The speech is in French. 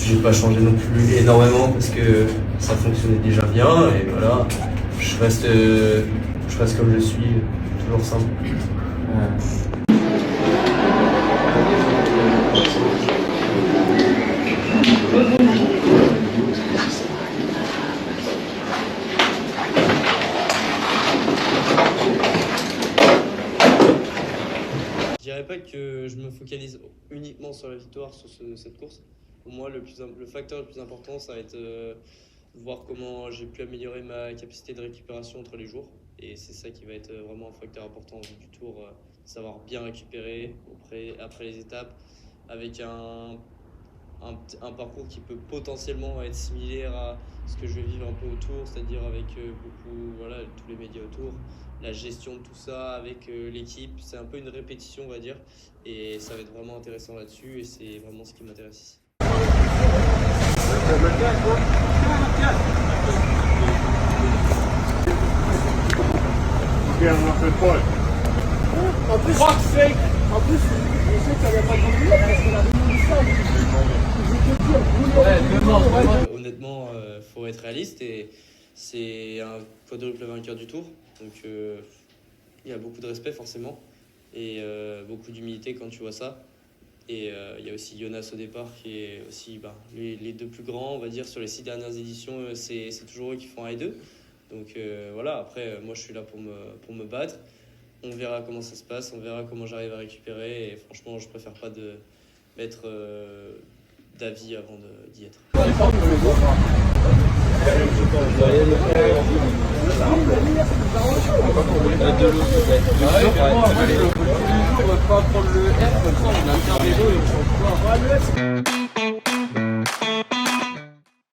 J'ai pas changé non plus énormément parce que ça fonctionnait déjà bien et voilà, je reste comme je suis, toujours simple. Je dirais pas que je me focalise uniquement sur la victoire sur cette course. Pour moi, le facteur le plus important, ça va être voir comment j'ai pu améliorer ma capacité de récupération entre les jours. Et c'est ça qui va être vraiment un facteur important du tour, savoir bien récupérer après les étapes, avec un parcours qui peut potentiellement être similaire à ce que je vais vivre un peu autour, c'est-à-dire avec tous les médias autour, la gestion de tout ça avec l'équipe. C'est un peu une répétition, on va dire, et ça va être vraiment intéressant là-dessus, et c'est vraiment ce qui m'intéresse ici. En plus, je sais qu'il n'y a pas de boulot parce qu'on a besoin du Honnêtement, faut être réaliste et c'est un quadruple vainqueur du tour. Donc il y a beaucoup de respect forcément et beaucoup d'humilité quand tu vois ça. Et il y a aussi Jonas au départ qui est aussi les deux plus grands, on va dire, sur les 6 dernières éditions. C'est toujours eux qui font 1 et 2. Donc voilà, après moi je suis là pour me battre. On verra comment ça se passe, on verra comment j'arrive à récupérer. Et franchement, je préfère pas mettre d'avis avant d'y être. Pas prendre le R, comme ça on a un vélo et on s'en